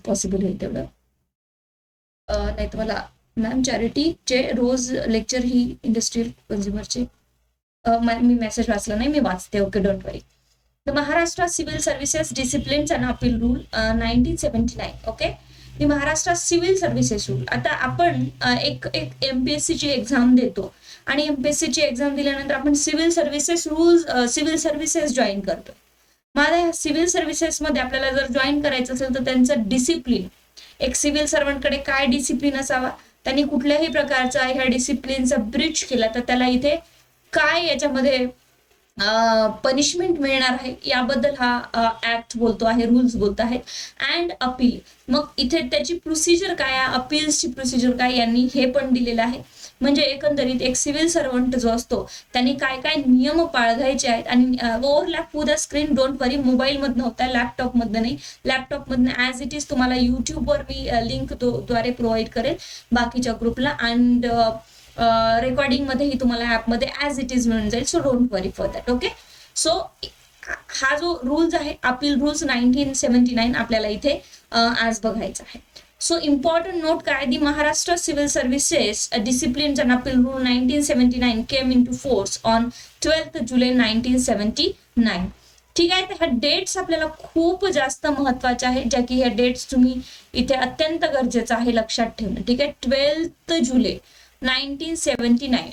Possible होईल तेवढं. नाही तर मला मॅम चॅरिटीचे रोज लेक्चर ही इंडस्ट्रियल कन्झ्युमरचे मी मेसेज वाचला नाही, मी वाचते. Okay, don't worry. The Maharashtra civil services disciplines and appeal rule 1979. Okay, the Maharashtra civil services rule. आता आपण एक MPSC ची एक्झाम देतो आणि MPSC ची एक्झाम दिल्यानंतर आपण civil services rules civil services join करतो. मला या सिव्हिल सर्व्हिसेस मध्ये आपल्याला जर जॉईन करायचं असेल तर त्यांचं डिसिप्लिन, एक सिव्हिल सर्वंटकडे काय डिसिप्लिन असावा, त्यांनी कुठल्याही प्रकारचा ह्या डिसिप्लिनचा ब्रीच केला तर त्याला इथे काय याच्यामध्ये पनिशमेंट मिळणार आहे याबद्दल हा ऍक्ट बोलतो आहे, रूल्स बोलत आहेत. अँड अपील, मग इथे त्याची प्रोसिजर काय आहे, अपील्सची प्रोसिजर काय, यांनी हे पण दिलेलं आहे. म्हणजे एकंदरीत एक सिव्हिल सर्वंट जो असतो त्यांनी काय काय नियम पाळायचे आहेत. आणि overlap to the screen, don't worry, mobile मधनं होता, लॅपटॉप मधनं नाही. लॅपटॉप मधनं ऍज इट इज तुम्हाला युट्यूबवर मी लिंक द्वारे प्रोव्हाइड करेल बाकीच्या ग्रुपला. अँड रेकॉर्डिंग मध्येही तुम्हाला ऍपमध्ये ऍज इट इज मिळून जाईल. So don't worry for that. Okay, so हा जो रूल्स आहे अपील रूल्स 1979 आपल्याला इथे आज बघायचा आहे. सो इम्पॉर्टंट नोट काय, the Maharashtra civil services disciplines and appeal rule 1979 came into force on 12 July 1979. ठीक आहे, तर ह्या डेट्स आपल्याला खूप जास्त महत्वाच्या आहेत, ज्या की ह्या डेट्स तुम्ही इथे अत्यंत गरजेचं आहे लक्षात ठेवणं. ठीक आहे, 12 July 1979.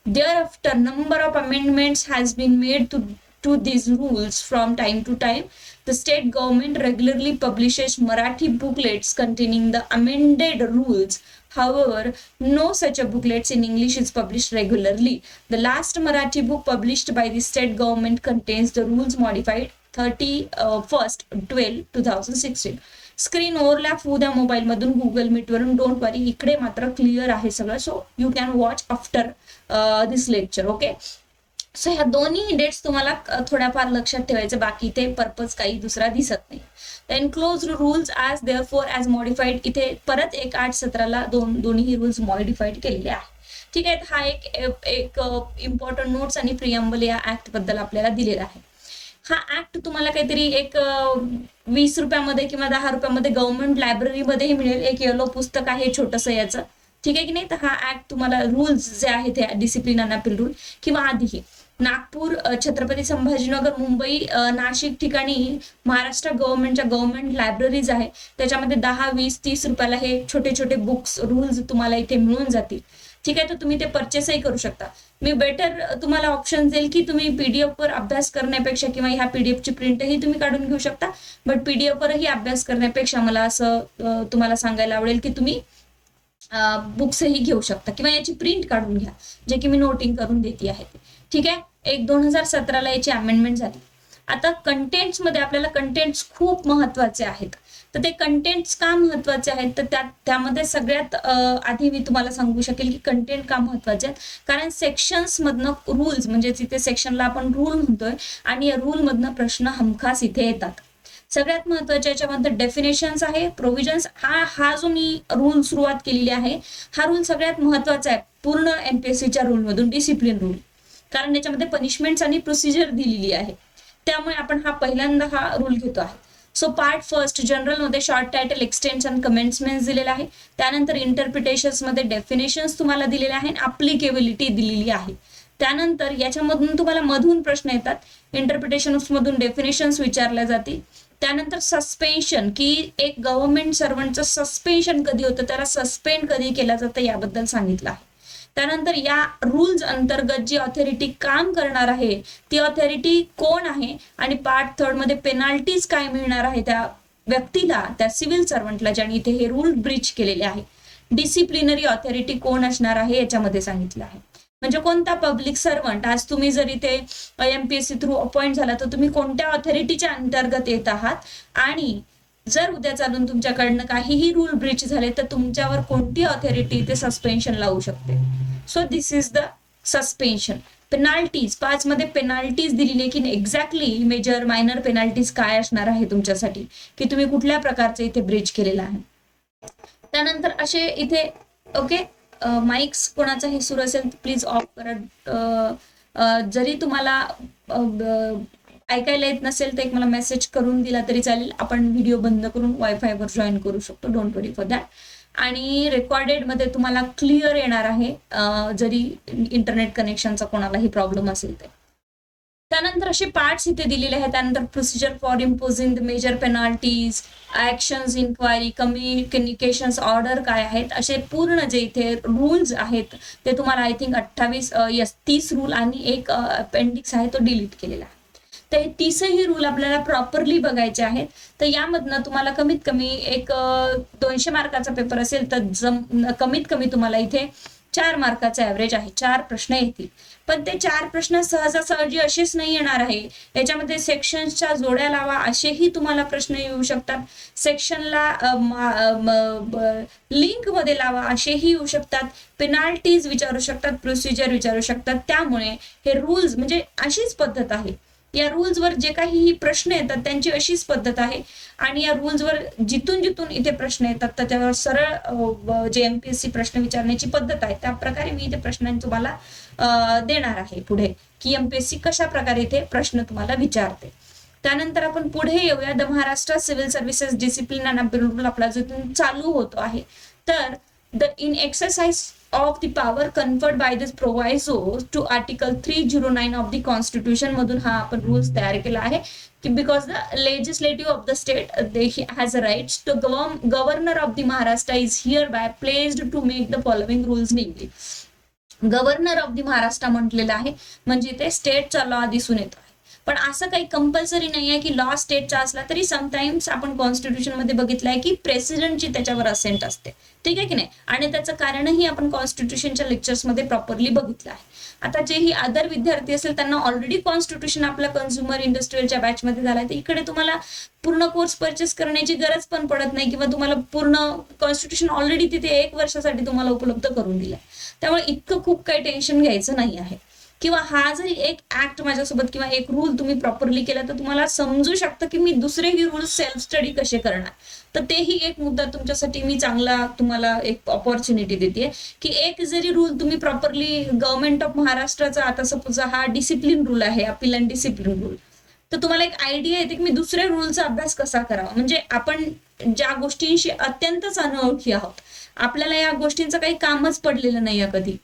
Thereafter, number of amendments has been made to these rules from time to time. The state government regularly publishes Marathi booklets containing the amended rules. However, no such a booklets in English is published regularly. The last Marathi book published by the state government contains the rules modified 31st 12/2016. Screen overlap होऊ द्या mobile मधून, Google meet वरून, don't वरी, इकडे मात्र clear आहे सगळं. So you can watch after this lecture. Okay, so ह्या दोन्ही डेट्स तुम्हाला थोड्याफार लक्षात ठेवायचं, बाकी ते पर्पज काही दुसरा दिसत नाही. Enclose rules as therefore as modified, इथे परत 1/8/17 दोन्ही रूल्स मॉडिफाईड केलेले आहे. ठीक आहे, हा एक इम्पॉर्टंट नोट्स आणि प्रियम्बल या ऍक्ट बद्दल आपल्याला दिलेला आहे. हा ऍक्ट तुम्हाला काहीतरी एक 20 रुपयामध्ये किंवा 10 रुपयामध्ये गव्हर्नमेंट लायब्ररीमध्येही मिळेल. एक येलो पुस्तक आहे छोटंसं याचं. ठीक आहे की नाही. तर हा ऍक्ट तुम्हाला रूल्स जे आहेत डिसिप्लिन अँड अपील रूल, किंवा आधीही नागपूर, छत्रपती संभाजीनगर, मुंबई, नाशिक ठिकाणी महाराष्ट्र गव्हर्नमेंटच्या गव्हर्नमेंट लायब्ररीज आहे, त्याच्यामध्ये 10, 20, 30 रुपयाला हे छोटे छोटे बुक्स रूल्स तुम्हाला इथे मिळून जातील. ठीक आहे, तर तुम्ही ते परचेसही करू शकता. मी बेटर तुम्हाला ऑप्शन देईल की तुम्ही PDF वर अभ्यास करण्यापेक्षा किंवा ह्या PDF ची प्रिंटही तुम्ही काढून घेऊ शकता, बट PDF वरही अभ्यास करण्यापेक्षा मला असं तुम्हाला सांगायला आवडेल की तुम्ही बुक्सही घेऊ शकता किंवा याची प्रिंट काढून घ्या, जे की मी नोटिंग करून देते आहे. ठीक आहे, 2017 याची अमेंडमेंट झाली. आता कंटेंट्स मध्ये आपल्याला कंटेंट्स खूप महत्वाचे आहेत. तर ते कंटेंट्स का महत्वाचे आहेत, तर त्यामध्ये सगळ्यात आधी मी तुम्हाला सांगू शकेल की कंटेंट का महत्वाचे आहेत, कारण सेक्शन्स मधनं रूल्स, म्हणजे तिथे सेक्शनला आपण रूल म्हणतोय आणि या रूल मधनं प्रश्न हमखास इथे येतात. सगळ्यात महत्वाच्या याच्यामध्ये डेफिनेशन्स आहे, प्रोव्हिजन्स. हा जो मी रूल सुरुवात केलेली आहे, हा रूल सगळ्यात महत्वाचा आहे पूर्ण MPSCच्या रूल मधून, डिसिप्लिन रूल, कारण याच्यामध्ये पनिशमेंट्स आणि प्रोसिजर दिलेली आहे. त्यामुळे आपण पहिल्यांदा हा रूल घेतो आहे. सो पार्ट फर्स्ट जनरल मध्ये शॉर्ट टायटल, एक्सटेन्शन, कमेंट्समेंट दिलेला आहे. त्यानंतर इंटरप्रिटेशन्स मध्ये डेफिनेशन्स तुम्हाला दिलेले आहे, अप्लिकेबिलिटी दिलेली आहे. त्यानंतर याच्यामधून तुम्हाला मधून प्रश्न येतात, इंटरप्रिटेशन्स मधून डेफिनेशन्स विचारल्या जातील. त्यानंतर सस्पेन्शन, की एक गव्हर्नमेंट सर्वंटचं सस्पेन्शन कधी होतं, त्याला सस्पेंड कधी केलं जातं याबद्दल सांगितलं आहे. त्यानंतर या रूल्स अंतर्गत जी ऑथॉरिटी काम करणार आहे ती ऑथॉरिटी कोण आहे, आणि पार्ट थर्ड मध्ये पेनाल्टीज काय मिळणार आहे त्या व्यक्तीला, त्या सिव्हिल सर्वंटला ज्याने इथे हे रूल ब्रीच केलेले आहे. डिसिप्लिनरी ऑथॉरिटी कोण असणार आहे याच्यामध्ये सांगितलं आहे. म्हणजे कोणता पब्लिक सर्वंट, आज तुम्ही जर इथे MPSC थ्रू अपॉइंट झाला तर तुम्ही कोणत्या ऑथॉरिटीच्या अंतर्गत येत आहात, आणि जर उद्या चालून तुमच्याकडनं काहीही रूल ब्रीच झाले तर तुमच्यावर कोणती ऑथॉरिटी इथे सस्पेन्शन लावू शकते. So this is the suspension. Penalties 5 मध्ये पेनाल्टीज दिलेली की एक्झॅक्टली मेजर मायनर पेनाल्टीज काय असणार आहे तुमच्यासाठी, की तुम्ही कुठल्या प्रकारचे इथे ब्रीच केलेला आहे. त्यानंतर असे इथे ओके, माइक्स कोणाचा हे सुरू असेल प्लीज ऑफ करा. जरी तुम्हाला ऐकायला येत नसेल तर एक मला मेसेज करून दिला तरी चालेल, आपण व्हिडिओ बंद करून वायफायवर जॉईन करू शकतो, डोंट वरी फॉर दॅट. आणि रेकॉर्डेड मध्ये तुम्हाला क्लिअर येणार आहे, जरी इंटरनेट कनेक्शनचा कोणालाही प्रॉब्लेम असेल ते. त्यानंतर असे पार्ट्स इथे दिलेले आहेत. त्यानंतर procedure for imposing the major penalties, actions, inquiry, communications order काय आहेत, असे पूर्ण जे इथे रूल्स आहेत ते तुम्हाला आय थिंक 30 रूल आणि एक अपेंडिक्स आहे तो डिलीट केलेला आहे. तर हे 30ही रूल आपल्याला प्रॉपरली बघायचे आहेत. तर यामधनं तुम्हाला कमीत कमी एक 200 मार्काचा पेपर असेल तर कमीत कमी तुम्हाला इथे 4 मार्काचा ऍव्हरेज आहे, 4 प्रश्न येतील. पण ते 4 प्रश्न सहजासहजी असेच नाही येणार आहे. याच्यामध्ये सेक्शन्सच्या जोड्या लावा असेही तुम्हाला प्रश्न येऊ शकतात, सेक्शनला लिंक मध्ये लावा असेही येऊ शकतात, पेनाल्टीज विचारू शकतात, प्रोसिजर विचारू शकतात. त्यामुळे हे रूल्स म्हणजे अशीच पद्धत आहे. या रूल्सवर जे काही प्रश्न येतात त्यांची अशीच पद्धत आहे. आणि या रूल्सवर जिथून जिथून इथे प्रश्न येतात तर त्यावर सरळ जे एमपीएससी प्रश्न विचारण्याची पद्धत आहे त्या प्रकारे मी इथे प्रश्न तुम्हाला देणार आहे पुढे, की एमपीएससी कशा प्रकारे इथे प्रश्न तुम्हाला विचारते. त्यानंतर आपण पुढे येऊया. The Maharashtra civil services discipline and appeal rule आपला जो चालू होतो आहे. तर the in exercise of the power conferred by this proviso to article 309 of the constitution मधून हा आपण रूल्स तयार केला आहे की because the legislative of the state they has a rights to governor of the Maharashtra is hereby placed to make the following rules, namely governor of the Maharashtra म्हटलेलं आहे म्हणजे ते स्टेटचा लॉ दिसून येतो. पण असं काही कंपल्सरी नाही आहे की लॉ स्टेटचा असला तरी समटाइम्स आपण कॉन्स्टिट्यूशन मध्ये बघितलंय की प्रेसिडेंटची त्याच्यावर असेंट असते, ठीक आहे की नाही. आणि त्याचं कारणही आपण कॉन्स्टिट्यूशनच्या लेक्चर्स मध्ये प्रॉपरली बघितलं आहे. आता जेही अदर विद्यार्थी असेल त्यांना ऑलरेडी कॉन्स्टिट्यूशन आपल्या कन्झ्युमर इंडस्ट्रीयलच्या बॅच मध्ये झालाय, तर इकडे तुम्हाला पूर्ण कोर्स परचेस करण्याची गरज पण पडत नाही किंवा तुम्हाला पूर्ण कॉन्स्टिट्यूशन ऑलरेडी तिथे 1 वर्षासाठी तुम्हाला उपलब्ध करून दिलाय. त्यामुळे इतकं खूप काही टेन्शन घ्यायचं नाही आहे. किंवा हा जरी एक ऍक्ट माझ्यासोबत किंवा एक रूल तुम्ही प्रॉपरली केला तर तुम्हाला समजू शकतं की मी दुसरेही रूल सेल्फ स्टडी कसे करणार. तर तेही एक मुद्दा तुमच्यासाठी मी चांगला तुम्हाला एक ऑपॉर्च्युनिटी देते की एक जरी रूल तुम्ही प्रॉपरली गव्हर्नमेंट ऑफ महाराष्ट्राचा आता सपोज हा डिसिप्लिन रूल आहे, अपील अँड डिसिप्लिन रूल, तर तुम्हाला एक आयडिया येते की मी दुसऱ्या रूलचा अभ्यास कसा करावा. म्हणजे आपण ज्या गोष्टींशी अत्यंतच अनोळखी आहोत, आपल्याला या गोष्टींचं काही कामच पडलेलं नाही कधी,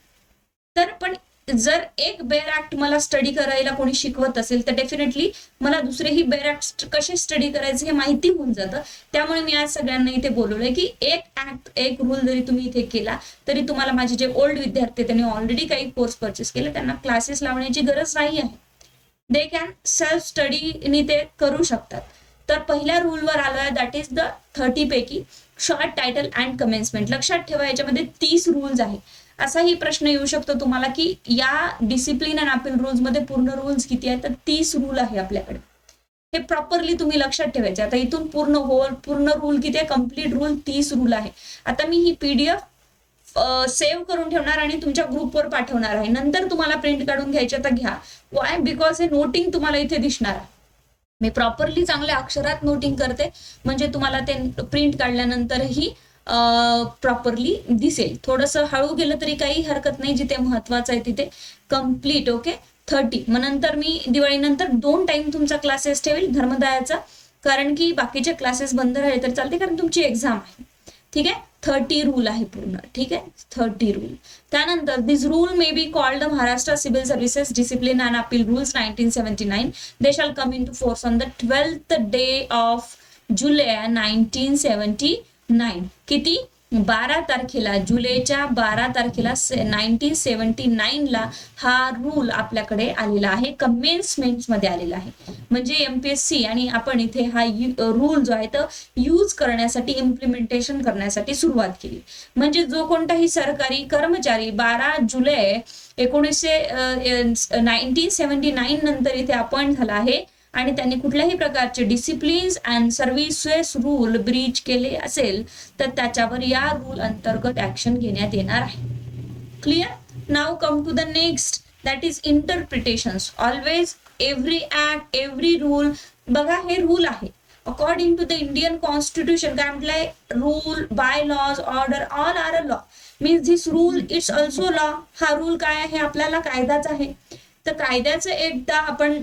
तर पण जर एक बेअर ऍक्ट मला स्टडी करायला कोणी शिकवत असेल तर डेफिनेटली मला दुसरेही बेअर ऍक्ट कसे स्टडी करायचे हे माहिती होऊन जातं. त्यामुळे मी आज सगळ्यांना इथे बोलवलंय की एक ऍक्ट एक रूल जरी तुम्ही इथे केला तरी तुम्हाला माझे जे ओल्ड विद्यार्थी त्यांनी ऑलरेडी काही कोर्स परचेस केले त्यांना क्लासेस लावण्याची गरज नाही आहे. दे कॅन सेल्फ स्टडीनी ते करू शकतात. तर पहिल्या रूलवर आलोय, दॅट इज द 30 पैकी शॉर्ट टायटल अँड कमेन्समेंट. लक्षात ठेवा याच्यामध्ये 30 रूल्स आहेत. असाही प्रश्न येऊ शकतो तुम्हाला की या डिसिप्लिन अँड अपील रूल्स मध्ये पूर्ण रूल्स किती आहेत, तर 30 रूल आहे आपल्याकडे. हे प्रॉपरली तुम्ही लक्षात ठेवायचे. आता इथून पूर्ण रूल किती आहे, कम्प्लीट रूल 30 रूल आहे. आता मी ही पीडीएफ सेव्ह करून ठेवणार आणि तुमच्या ग्रुपवर पाठवणार आहे. नंतर तुम्हाला प्रिंट काढून घ्यायचे तर घ्या. वाय, बिकॉज हे नोटिंग तुम्हाला इथे दिसणार आहे. मी प्रॉपरली चांगल्या अक्षरात नोटिंग करते म्हणजे तुम्हाला ते प्रिंट काढल्यानंतरही प्रॉपरली दिसेल. थोडंसं हळू गेलं तरी काही हरकत नाही, जिथे महत्वाचं आहे तिथे कम्प्लीट. ओके, 30. मग नंतर मी दिवाळीनंतर 2 टाइम तुमचा क्लासेस ठेवेल धर्मदायाचा, कारण की बाकीचे क्लासेस बंद राहिले तर चालते कारण तुमची एक्झाम आहे. ठीक आहे, 30 रूल आहे पूर्ण. ठीक आहे, 30 रूल. त्यानंतर this rule may be called the Maharashtra civil services discipline and appeal rules 1979. They shall come into force on the 12th day of July 1979. किती? 12 तारखेला, जुलैच्या 12 तारखेला 1979 ला हा रूल आपल्याकडे आलेला आहे, कमेन्समेंट मध्ये आलेला आहे. म्हणजे एमपीएससी आणि आपण इथे हा रूल जो आहे तो यूज करण्यासाठी, इम्प्लिमेंटेशन करण्यासाठी सुरुवात केली. म्हणजे जो कोणताही सरकारी कर्मचारी 12 जुलै 1979 नंतर इथे अपॉइंट झाला आहे आणि त्यांनी कुठल्याही प्रकारचे disciplines and services rule Breach केले असेल तर त्याच्यावर या रूल अंतर्गत ऍक्शन घेण्यात येणार आहे. Clear? Now come to the next, that is interpretations. Always every act, every rule, बघा हे रूल आहे according to the Indian constitution. काय म्हटलंय? Rule, by laws, order, all are a law. Means this rule it's also law. हा rule काय आहे? आपल्याला कायदाच आहे. तर कायद्याचं एकदा आपण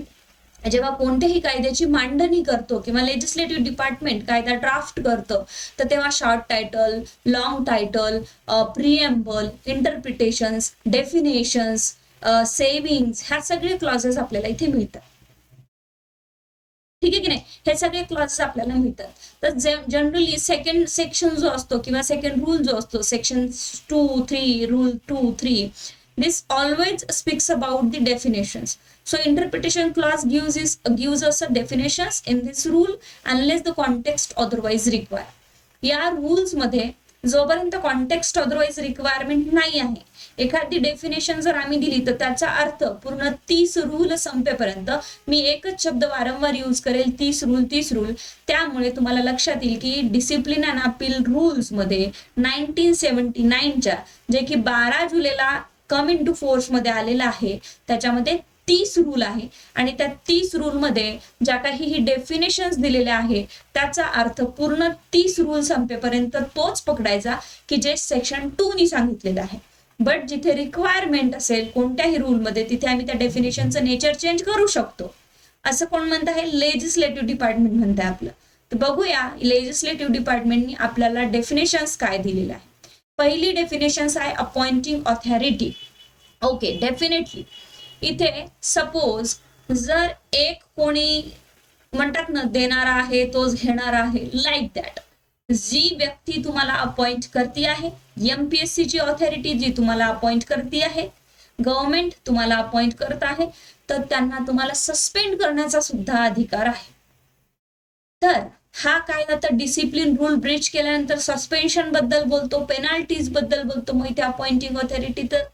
जेव्हा कोणत्याही कायद्याची मांडणी करतो किंवा लेजिस्लेटिव्ह डिपार्टमेंट कायदा ड्राफ्ट करतं, तर तेव्हा short title, long title, preamble, interpretations, definitions, savings, ह्या सगळे क्लॉजेस आपल्याला इथे मिळतात. ठीक आहे की नाही, हे सगळे क्लॉजेस आपल्याला मिळतात. तर जनरली सेकंड सेक्शन जो असतो किंवा सेकंड रूल जो असतो, section 2, 3, rule 2, 3, this always speaks about the definitions. So interpretation clause gives us a definitions in this rule unless the context otherwise require. या रूल्स मध्ये जोपर्यंत कॉन्टेक्स्ट अदरवाइज रिक्वायरमेंट नाही आहे, एखादी डेफिनेशन जर आम्ही दिली तर त्याचा अर्थ पूर्ण 30 रूल संपेपर्यंत मी एकच शब्द वारंवार यूज करेल, 30 रूल. त्यामुळे तुम्हाला लक्षात येईल की डिसिप्लिन अँड अपील रूल्स मध्ये 1979च्या जे की 12 जुलैला कम इन टू फोर्स मध्ये आलेला आहे, त्याच्यामध्ये 30 रूल आहे आणि त्या 30 रूल मध्ये ज्या काही डेफिनेशन्स दिलेल्या आहे त्याचा अर्थ पूर्ण 30 रूल संपेपर्यंत तोच पकडायचा की जे सेक्शन 2 नी सांगितलेलं आहे. बट जिथे रिक्वायरमेंट असेल कोणत्याही रूल मध्ये, तिथे आम्ही त्या डेफिनेशनचं नेचर चेंज करू शकतो. असं कोण म्हणत आहे? लेजिस्लेटिव्ह डिपार्टमेंट म्हणत आहे आपलं. तर बघूया लेजिस्लेटिव्ह डिपार्टमेंटनी आपल्याला डेफिनेशन्स काय दिलेले आहे. पहिली डेफिनेशन्स आहे अपॉइंटिंग ऑथॉरिटी. ओके, डेफिनेटली इथे सपोज जर एक कोणी म्हणतात ना देणारा आहे तोच घेणारा आहे, लाईक दॅट, जी व्यक्ती तुम्हाला अपॉइंट करती आहे, एमपीएससी ची ऑथॉरिटी जी तुम्हाला अपॉइंट करती आहे, गव्हर्नमेंट तुम्हाला अपॉइंट करत आहे, तर त्यांना तुम्हाला सस्पेंड करण्याचा सुद्धा अधिकार आहे. तर हा कायदा तर डिसिप्लिन रूल ब्रीच केल्यानंतर सस्पेन्शन बद्दल बोलतो, पेनाल्टीज बद्दल बोलतो. मग इथे अपॉइंटिंग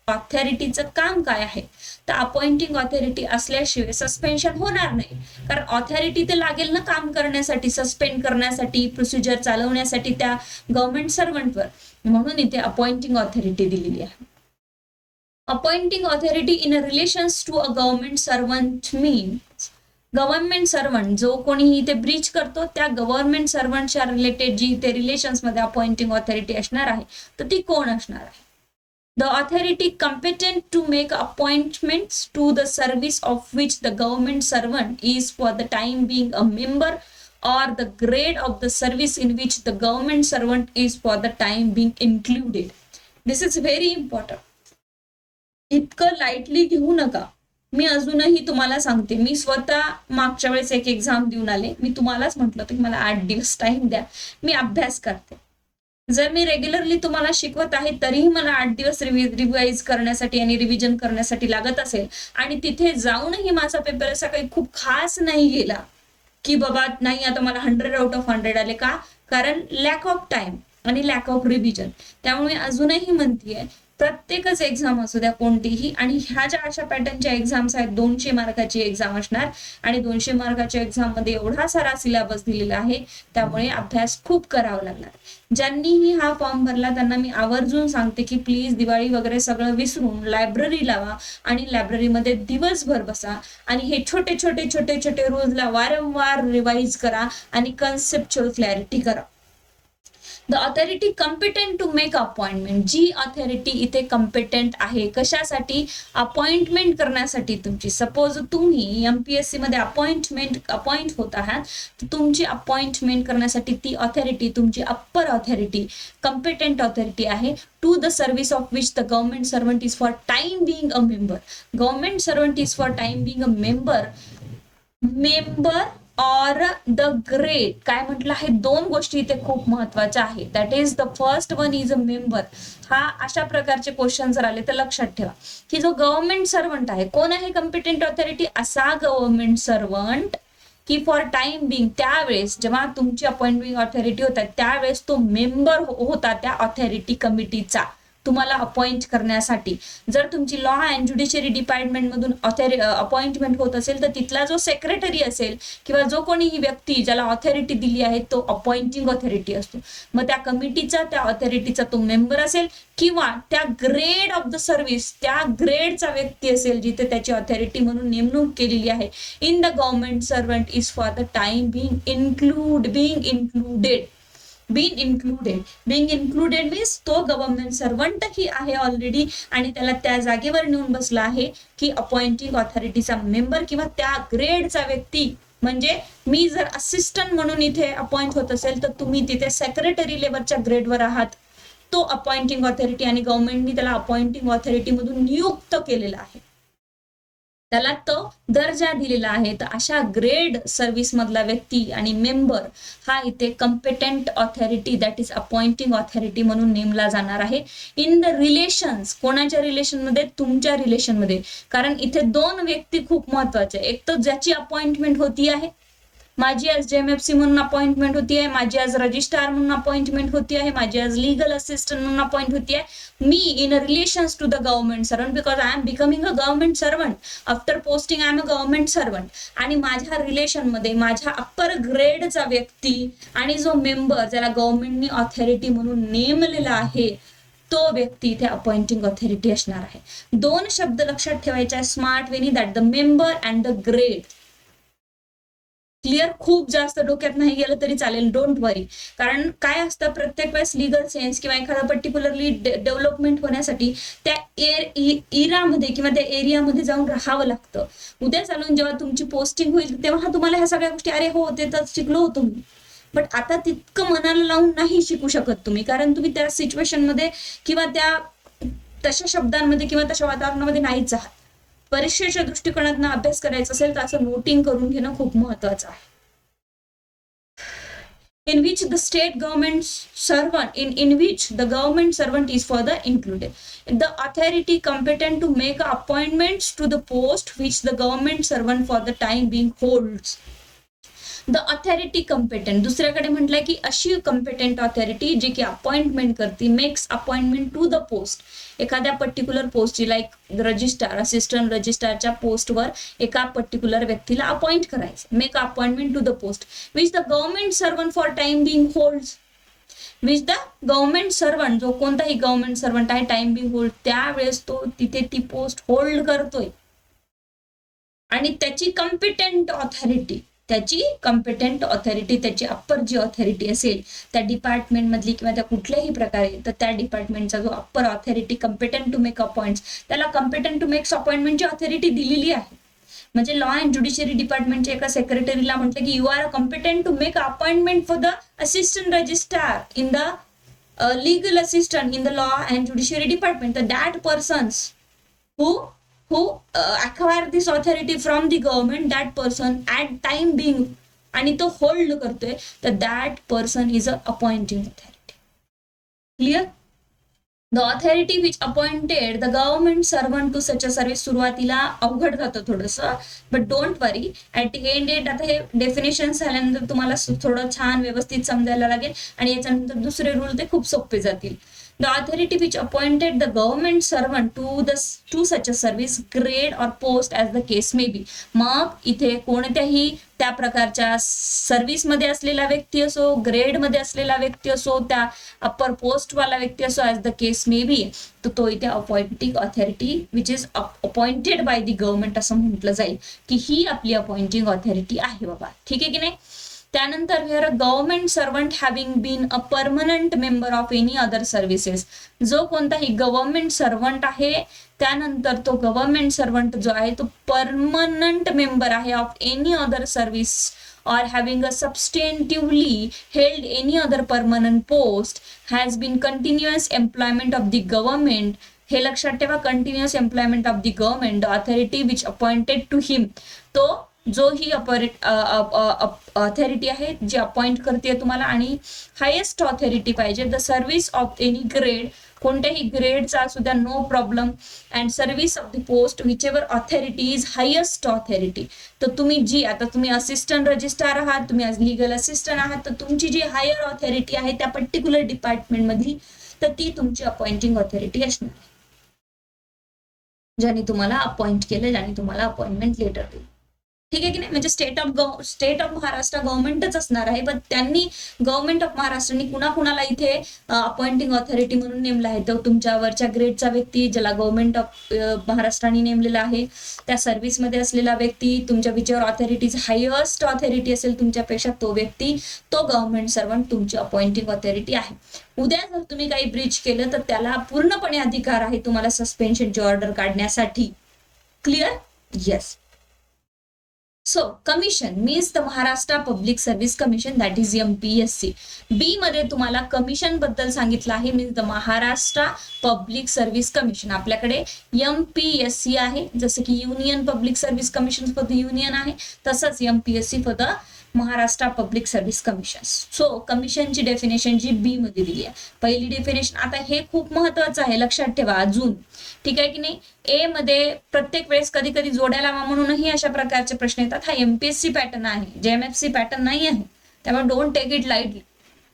ऑथॉरिटीचं काम काय आहे? तर अपॉइंटिंग ऑथॉरिटी असल्याशिवाय सस्पेन्शन होणार नाही, कारण ऑथॉरिटी तर लागेल ना काम करण्यासाठी, सस्पेंड करण्यासाठी, प्रोसिजर चालवण्यासाठी त्या गव्हर्नमेंट सर्वंटवर. म्हणून इथे अपॉइंटिंग ऑथॉरिटी दिलेली आहे. Appointing authority in relations to a government servant means government servant जो कोणीही इथे ब्रीच करतो त्या गव्हर्नमेंट सर्वंटच्या रिलेटेड जी इथे रिलेशन्स मध्ये अपॉइंटिंग ऑथॉरिटी असणार आहे, तर ती कोण असणार आहे? The authority competent to make appointments to the service of which the government servant is for the time being a member or the grade of the service in which the government servant is for the time being included. This is very important. इतकं lightly घेऊ नका. मी अजूनही तुम्हाला सांगते, मी स्वतः मागच्या वेळेस एक एक्झाम देऊन आले. मी तुम्हालाच म्हटलं होतं की मला 8 दिवस टाइम द्या, मी अभ्यास करते. जर मी रेग्युलरली तुम्हाला शिकवत आहे तरीही मला 8 दिवस रिवाइज करण्यासाठी आणि रिव्हिजन करण्यासाठी लागत असेल, आणि तिथे जाऊनही माझा पेपर असा काही खूप खास नाही गेला की बाबा नाही आता मला 100 आउट ऑफ 100 आले, का? कारण लॅक ऑफ टाइम आणि लॅक ऑफ रिव्हिजन. त्यामुळे अजूनही म्हणतीये प्रत्येकच एक्झाम असू द्या कोणतीही, आणि ह्या ज्या अशा पॅटर्नच्या एक्झाम्स आहेत 200 मार्काची एक्झाम असणार, आणि 200 मार्काच्या एक्झाम मध्ये एवढा सारा सिलेबस दिलेला आहे, त्यामुळे अभ्यास खूप करावा लागणार. ज्यांनीही हा फॉर्म भरला त्यांना मी आवर्जून सांगते की प्लीज दिवाळी वगैरे सगळं विसरून लायब्ररी लावा आणि लायब्ररीमध्ये दिवसभर बसा आणि हे छोटे छोटे छोटे छोटे रूल्सला वारंवार रिवाइज करा आणि कन्सेप्च्युअल क्लॅरिटी करा. The authority competent to make appointment, जी ऑथॉरिटी इथे कम्पिटेंट आहे कशासाठी? अपॉइंटमेंट करण्यासाठी तुमची. सपोज तुम्ही एमपीएससी मध्ये अपॉइंट होत आहात, तर तुमची अपॉइंटमेंट करण्यासाठी ती ऑथॉरिटी तुमची अप्पर ऑथॉरिटी, कम्पिटेंट ऑथॉरिटी आहे. To the service of which the government servant is for time being a member. Government servant is for time being a member or the grade. काय म्हटलं आहे? 2 गोष्टी इथे खूप महत्वाच्या आहेत. That is the first one is a member. हा अशा प्रकारचे क्वेश्चन जर आले तर लक्षात ठेवा की जो गव्हर्नमेंट सर्वंट आहे, कोण आहे कम्पिटेंट ऑथॉरिटी? असा गव्हर्नमेंट सर्वंट की फॉर टाइम बिंग, त्यावेळेस जेव्हा तुमची अपॉइंटिंग ऑथॉरिटी होता त्यावेळेस तो मेंबर होता त्या ऑथॉरिटी कमिटीचा तुम्हाला अपॉइंट करण्यासाठी. जर तुमची लॉ अँड ज्युडिशरी डिपार्टमेंट मधून अपॉइंटमेंट होत असेल तर तिथला जो सेक्रेटरी असेल किंवा जो कोणीही व्यक्ती ज्याला ऑथॉरिटी दिली आहे तो अपॉइंटिंग ऑथॉरिटी असतो. मग त्या कमिटीचा, त्या ऑथॉरिटीचा तो मेंबर असेल किंवा त्या ग्रेड ऑफ द सर्व्हिस, त्या ग्रेडचा व्यक्ती असेल जिथे त्याची ऑथॉरिटी म्हणून नेमणूक केलेली आहे. In the government servant is for the time being included. Been included. Being included means तो गव्हर्नमेंट सर्वंट ही आहे ऑलरेडी आणि त्याला त्या जागेवर नेऊन बसला आहे की अपॉइंटिंग ऑथॉरिटीचा मेंबर किंवा त्या ग्रेडचा व्यक्ती. म्हणजे मी जर असिस्टंट म्हणून इथे अपॉइंट होत असेल तर तुम्ही तिथे सेक्रेटरी लेवलच्या ग्रेडवर आहात. तो अपॉइंटिंग ऑथॉरिटी आणि गव्हर्नमेंटनी त्याला अपॉइंटिंग ऑथॉरिटी मधून नियुक्त केलेला आहे, त्याला तो दर्जा दिलेला आहे. तर अशा ग्रेड सर्व्हिस मधला व्यक्ती आणि मेंबर हा इथे competent authority that is appointing authority म्हणून नेमला जाणार आहे. इन द रिलेशन्स, कोणाच्या रिलेशन मध्ये? तुमच्या रिलेशन मध्ये. कारण इथे दोन व्यक्ती खूप महत्वाचे, एक तर ज्याची अपॉइंटमेंट होती आहे, माझी आज जेएमएफसी म्हणून अपॉइंटमेंट होती आहे, माझी आज रजिस्ट्रार म्हणून अपॉइंटमेंट होती आहे, माझी आज लीगल असिस्टंट म्हणून अपॉइंट होती आहे. मी in relations to the government servant because I am becoming a government servant after posting I am a government servant. आणि माझ्या रिलेशन मध्ये माझ्या अप्पर ग्रेडचा व्यक्ती आणि जो मेंबर ज्याला गव्हर्नमेंटनी ऑथॉरिटी म्हणून नेमलेला आहे तो व्यक्ती इथे अपॉइंटिंग ऑथॉरिटी असणार आहे. दोन शब्द लक्षात ठेवायचे आहे स्मार्ट वेनी, that the member and the grade. Clear? खूप जास्त डोक्यात नाही गेलं तरी चालेल, डोंट वरी. कारण काय असतं, प्रत्येक वेळेस लीगल सेन्स किंवा एखादा पर्टिक्युलरली डेव्हलपमेंट होण्यासाठी त्या इरामध्ये किंवा त्या एरियामध्ये जाऊन राहावं लागतं. उद्या चालून जेव्हा तुमची पोस्टिंग होईल तेव्हा तुम्हाला ह्या सगळ्या गोष्टी अरे हो ते तर शिकलो होतो मी, बट आता तितकं मनाला लावून नाही शिकू शकत तुम्ही, कारण तुम्ही त्या सिच्युएशन मध्ये किंवा त्या तशा शब्दांमध्ये किंवा तशा वातावरणामध्ये नाहीच आहात. परीक्षेच्या दृष्टिकोनातून अभ्यास करायचा असेल तर असं नोटिंग करून घेणं खूप महत्वाचं आहे. in which the state government servant in which the government servant is further included. The authority competent to make appointments to the post which the government servant for the time being holds. The authority competent, दुसऱ्याकडे म्हटलंय की अशी कम्पेटेंट authority जी की appointment करते, makes appointment to the post, एखाद्या particular पोस्टची, like registrar, assistant रजिस्ट्रारच्या पोस्टवर एका पर्टिक्युलर व्यक्तीला अपॉइंट करायचं, make appointment to the post which the government servant for time being holds. Which the government servant, जो कोणताही गव्हर्नमेंट सर्वंट आहे टाइम बिंग होल्ड, त्यावेळेस तो तिथे ती पोस्ट होल्ड करतोय. आणि त्याची कम्पिटेंट ऑथॉरिटी, त्याची अप्पर जी ऑथॉरिटी असेल त्या डिपार्टमेंट मधली किंवा त्या कुठल्याही प्रकारे, तर त्या डिपार्टमेंटचा जो upper authority competent to make appoints, त्याला कम्पिटेंट टू मेक अपॉइंटमेंटची ऑथॉरिटी दिलेली आहे. म्हणजे लॉ अँड ज्युडिशरी डिपार्टमेंटच्या एका सेक्रेटरीला म्हटलं की you are competent to make appointment for the assistant registrar in the legal assistant in the law and judiciary department. That persons who acquire this authority from the government, that person at time being आणि तो hold करतोय, तर that person is a appointing authority. Clear? The authority which appointed the government servant to such a service. सुरुवातीला अवघड जातं थोडंसं, but don't worry, at the end आता हे डेफिनेशन झाल्यानंतर तुम्हाला थोडं छान व्यवस्थित समजायला लागेल आणि याच्यानंतर दुसरे रूल ते खूप सोपे जातील. The authority which appointed the government servant to such a service, grade or post as the case may be. मग इथे कोणत्याही त्या प्रकारच्या सर्व्हिस मध्ये असलेला व्यक्ती असो, ग्रेड मध्ये असलेला व्यक्ती असो, त्या अप्पर पोस्ट वाला व्यक्ती असो, as the case may be, तर तो इथे appointing authority which is appointed by the government असं म्हटलं जाईल की ही आपली अपॉइंटिंग ऑथॉरिटी आहे बाबा. ठीक आहे की नाही? त्यानंतर here a government servant having been a permanent member of any other services. जो कोणताही गव्हर्नमेंट सर्वंट आहे, त्यानंतर तो गव्हर्नमेंट सर्वंट जो आहे तो परमनंट मेंबर आहे of any other service or having a substantively held any other permanent post, has been continuous employment of the government. हे लक्षात ठेवा, continuous employment of the government, the authority which appointed to him, तो जो ही authority आहे जी appoint करते तुम्हाला, आणि highest authority पाहिजे, the service of any grade, कोणत्याही ग्रेडचा असू द्या, no problem, and service of the post whichever authority is highest authority. तर तुम्ही जी, आता तुम्ही असिस्टंट रजिस्ट्रार आहात, तुम्ही आज लीगल असिस्टंट आहात, तर तुमची जी हायर ऑथॉरिटी आहे त्या पर्टिक्युलर डिपार्टमेंट मधली, तर ती तुमची अपॉइंटिंग ऑथॉरिटी असणार आहे, ज्याने तुम्हाला अपॉइंट केलं, ज्याने तुम्हाला अपॉइंटमेंट लेटर दिलं. ठीक आहे की नाही, म्हणजे स्टेट ऑफ महाराष्ट्र गव्हर्नमेंटच असणार आहे, पण त्यांनी गव्हर्नमेंट ऑफ महाराष्ट्राने कुणाला इथे अपॉइंटिंग ऑथॉरिटी म्हणून नेमलं आहे, तो तुमच्या वरच्या ग्रेडचा व्यक्ती ज्याला गव्हर्नमेंट ऑफ महाराष्ट्राने नेमलेला आहे, त्या सर्व्हिसमध्ये असलेला व्यक्ती, तुमच्या विचवर ऑथॉरिटीज हायेस्ट ऑथॉरिटी असेल तुमच्यापेक्षा तो व्यक्ती, तो गव्हर्नमेंट सर्वंट तुमची अपॉइंटिंग ऑथॉरिटी आहे. उद्या जर तुम्ही काही ब्रीच केलं तर त्याला पूर्णपणे अधिकार आहे तुम्हाला सस्पेन्शनची ऑर्डर काढण्यासाठी. Clear? Yes. So commission means the Maharashtra Public Service Commission, that is MPSC. B मध्ये तुम्हाला कमिशन बद्दल सांगितलं आहे, means the Maharashtra public service commission. आपल्याकडे MPSC आहे, जसं की union public service commission for the union आहे, तसंच MPSC for the Maharashtra public service commission. So कमिशनची डेफिनेशन जी बी मध्ये दिली आहे. पहिली डेफिनेशन, आता हे खूप महत्वाचं आहे, लक्षात ठेवा अजून, ठीक आहे की नाही. ए मध्ये प्रत्येक वेळेस कधी कधी जोड्या लावा म्हणूनही अशा प्रकारचे प्रश्न येतात. हा MPSC पॅटर्न आहे, JMFC पॅटर्न नाही आहे, त्यामुळे डोंट टेक इट लाईटली.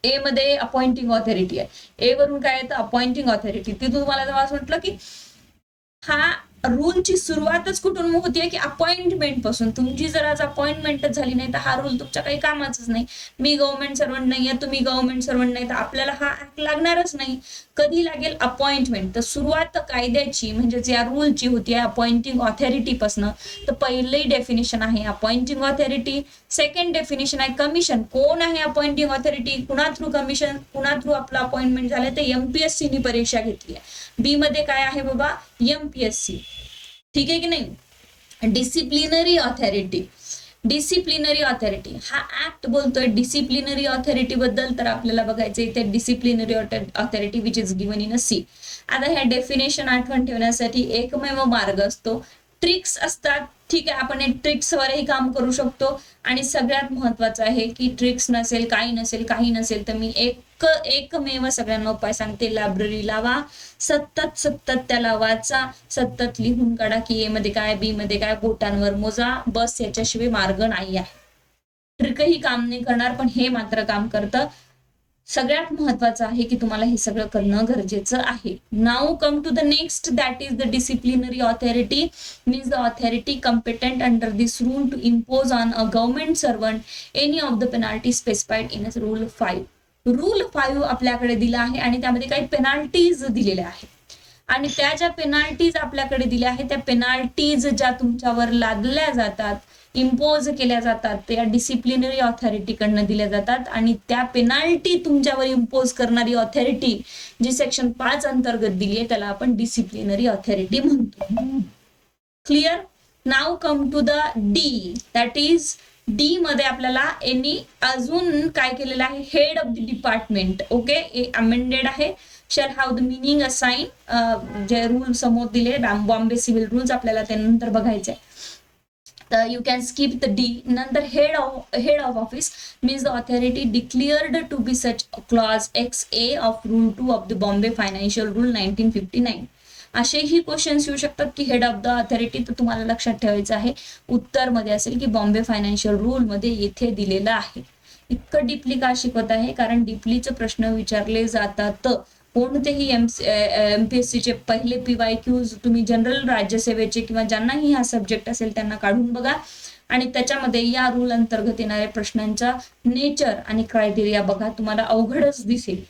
ए मध्ये अपॉइंटिंग ऑथॉरिटी आहे, ए वरून काय येतं अपॉइंटिंग ऑथॉरिटी. ती तुम्हाला जेव्हा असं म्हटलं की हा रूलची सुरुवातच कुठून होतीये की अपॉइंटमेंट पासून. तुमची जर आज अपॉइंटमेंटच झाली नाही तर हा रूल तुमच्या काही कामाचंच नाही. मी गव्हर्नमेंट सर्वंट नाहीये, तुम्ही गव्हर्नमेंट सर्वंट नाही, तर आपल्याला हा ऍक्ट लागणारच नाही. कधी लागेल? अपॉइंटमेंट. तर सुरुवात कायद्याची म्हणजेच या रूलची होती अपॉइंटिंग ऑथॉरिटी पासून. तर पहिली डेफिनेशन आहे अपॉइंटिंग ऑथॉरिटी. सेकंड डेफिनेशन आहे कमिशन. कोण आहे अपॉइंटिंग ऑथॉरिटी? कुणा थ्रू कमिशन, कुणा थ्रू आपलं अपॉइंटमेंट झालं? तर MPSC नी परीक्षा घेतली आहे. बी मध्ये काय आहे बाबा? MPSC. ठीक आहे की नाही. Disciplinary authority. डिसिप्लिनरी ऑथॉरिटी हा ऍक्ट बोलतोय डिसिप्लिनरी ऑथॉरिटी बद्दल, तर आपल्याला बघायचं इथे disciplinary authority which is given in a C. आता ह्या डेफिनेशन आठवण ठेवण्यासाठी एकमेव मार्ग असतो, ट्रिक्स असतात. ठीक आहे, आपण ट्रिक्स वरही काम करू शकतो. आणि सगळ्यात महत्वाचं आहे की ट्रिक्स नसेल, काही नसेल तर मी एकमेव सगळ्यांना उपाय सांगते, लायब्ररी लावा, सतत त्याला वाचा, सतत लिहून काढा की ए मध्ये काय, बी मध्ये काय, बोटांवर मोजा. बस याच्याशिवाय मार्ग नाही आहे. ट्रिकही काम नाही करणार, पण हे मात्र काम करतं. सगळ्यात महत्वाचं आहे की तुम्हाला हे सगळं करणं गरजेचं आहे. Now come to the next, that is the disciplinary authority. Means the authority competent under this rule to impose on a government servant any of the penalty specified in rule 5. Rule 5 आपल्याकडे दिला आहे आणि त्यामध्ये काही penalties दिलेल्या आहेत. आणि त्या ज्या पेनाल्टीज आपल्याकडे दिल्या आहेत, त्या पेनाल्टीज ज्या तुमच्यावर लादल्या जातात, इम्पोज केल्या जातात, त्या डिसिप्लिनरी ऑथॉरिटी कडनं दिल्या जातात. आणि त्या पेनाल्टी तुमच्यावर इम्पोज करणारी ऑथॉरिटी जी सेक्शन 5 अंतर्गत दिली आहे त्याला आपण डिसिप्लिनरी ऑथॉरिटी म्हणतो. Clear? Now come to the D, that is D मध्ये आपल्याला अजून काय केलेलं आहे? Head of the department. Okay, amended आहे. shall have the meaning assign. जे रूल समोर दिले बॉम्बे सिव्हिल रूल्स आपल्याला त्यानंतर बघायचे. तर you can skip the D. नंतर head of office means the authority declared to be such clause XA of rule 2 of the Bombay financial rule 1959. असेही questions येऊ शकतात की हेड ऑफ द ऑथॉरिटी. तर तुम्हाला लक्षात ठेवायचं आहे उत्तर मध्ये असेल की बॉम्बे फायनान्शियल रूल मध्ये येथे दिलेलं आहे. इतकं डीपली का शिकवत आहे? कारण डीपलीचे प्रश्न विचारले जातात. कोणतेही MPSCचे पहिले PYQs तुम्ही जनरल राज्यसेवेचे किंवा ज्यांनाही हा सब्जेक्ट असेल त्यांना काढून बघा आणि त्याच्यामध्ये या रूल अंतर्गत येणाऱ्या प्रश्नांचा नेचर आणि क्रायटेरिया बघा. तुम्हाला अवघडच दिसेल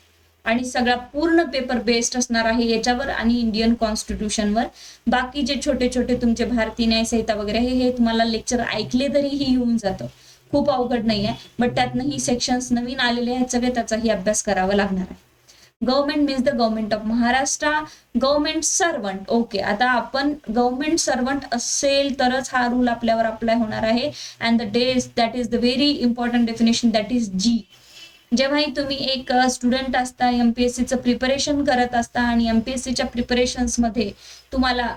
आणि सगळा पूर्ण पेपर बेस्ड असणार आहे याच्यावर आणि इंडियन कॉन्स्टिट्यूशनवर. बाकी जे छोटे छोटे तुमचे भारतीय न्यायसंहिता वगैरे हे तुम्हाला लेक्चर ऐकले तरीही येऊन जातं, खूप अवघड नाही आहे. बट त्यातनंही सेक्शन्स नवीन आलेले आहेत सगळे, त्याचाही अभ्यास करावा लागणार आहे. Government means the government of Maharashtra. Government servant. Okay, आता आपण गव्हर्नमेंट सर्वंट असेल तरच हा रूल आपल्यावर अप्लाय होणार आहे. And that is the very important definition, that is G. जेव्हाही तुम्ही एक स्टुडंट असता, MPSCचं प्रिपरेशन करत असता आणि MPSCच्या प्रिपरेशन्स मध्ये तुम्हाला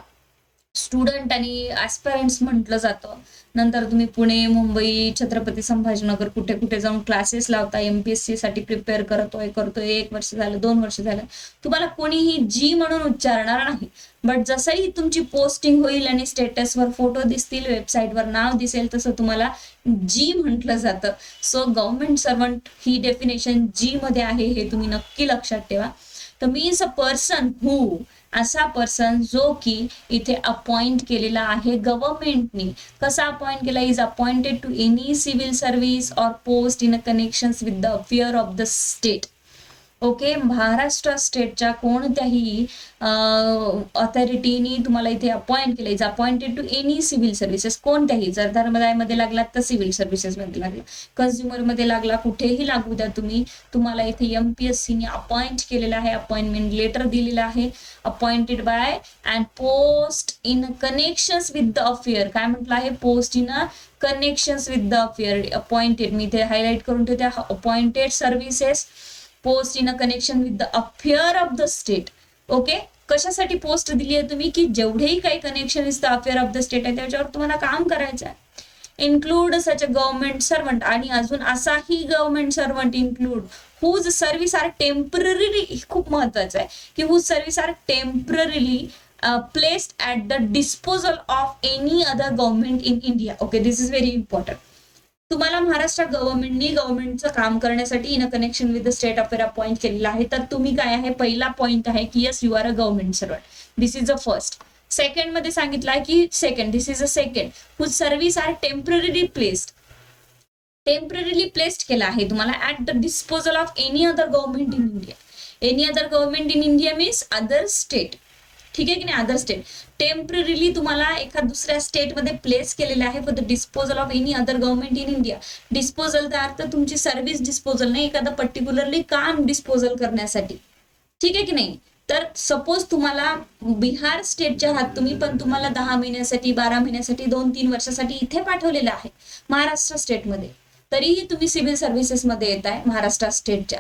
स्टुडंट आणि ऍस्पिरंट्स म्हटलं जातं. नंतर तुम्ही पुणे, मुंबई, छत्रपती संभाजीनगर कुठे कुठे जाऊन क्लासेस लावता, MPSC साठी प्रिपेअर करतोय, 1 वर्ष झालं, 2 वर्ष झालं, तुम्हाला कोणीही जी म्हणून उच्चारणार नाही. बट जसंही तुमची पोस्टिंग होईल आणि स्टेटसवर फोटो दिसतील, वेबसाईटवर नाव दिसेल, तसं तुम्हाला जी म्हटलं जातं. सो गव्हर्नमेंट सर्वंट ही डेफिनेशन जी मध्ये आहे हे तुम्ही नक्की लक्षात ठेवा. तर मीन्स अ पर्सन हू असा पर्सन जो की इथे अपॉइंट केलेला आहे गव्हर्नमेंटनी. कसा अपॉइंट केला? Is appointed to any civil service or post in connections with the affair of the state. Okay, Maharashtra स्टेटच्या कोणत्याही ऑथॉरिटीनी तुम्हाला इथे अपॉइंट केलं. Is appointed to any civil services, कोणत्याही. जर धर्मदायमध्ये लागला तर सिव्हिल सर्व्हिसेस मध्ये लागला, कन्झ्युमर मध्ये लागला, कुठेही लागू द्या तुम्ही, तुम्हाला इथे MPSCने अपॉइंट केलेला आहे, अपॉइंटमेंट लेटर दिलेलं आहे. Appointed by and post in connections with the affair. काय म्हटलं आहे? Post in connections with the affair. Appointed, मी इथे हायलाइट करून ठेवते, appointed services post in a connection with the affair of the state. Okay, कशासाठी पोस्ट दिली आहे तुम्ही? की जेवढेही काही connection with the affair of the state आहे त्याच्यावर तुम्हाला काम करायचं आहे. Include such a government servant, आणि अजून असाही government servant include whose service are temporary. खूप महत्वाचं आहे की whose service are temporarily placed at the disposal of any other government in India. Okay, this is very important. तुम्हाला महाराष्ट्र गव्हर्नमेंटचं काम करण्यासाठी in a connection with the state affair appoint केलेलं आहे. तर तुम्ही काय आहे? पहिला पॉइंट आहे की yes you are a government servant. This is the first. Second मध्ये सांगितलं आहे की second, this is a second, whose service are temporary placed. Temporarily placed केला आहे तुम्हाला at the disposal of any other government in India. Any other government in India means other state. ठीक आहे की नाही? Other state. टेम्पररीली तुम्हाला एका दुसऱ्या स्टेटमध्ये प्लेस केलेले आहे for the disposal of any other government in India. Disposal तर अर्थ तुमची सर्व्हिस डिस्पोजल नाही, एखादा पर्टिक्युलरली काम डिस्पोजल करण्यासाठी. ठीक आहे की नाही? तर सपोज तुम्हाला बिहार स्टेटच्या आहात तुम्ही, पण तुम्हाला 10 महिन्यासाठी, 12 महिन्यासाठी, 2-3 वर्षासाठी इथे पाठवलेलं आहे महाराष्ट्र स्टेटमध्ये, तरीही तुम्ही सिव्हिल सर्व्हिसेस मध्ये येत आहे महाराष्ट्र स्टेटच्या.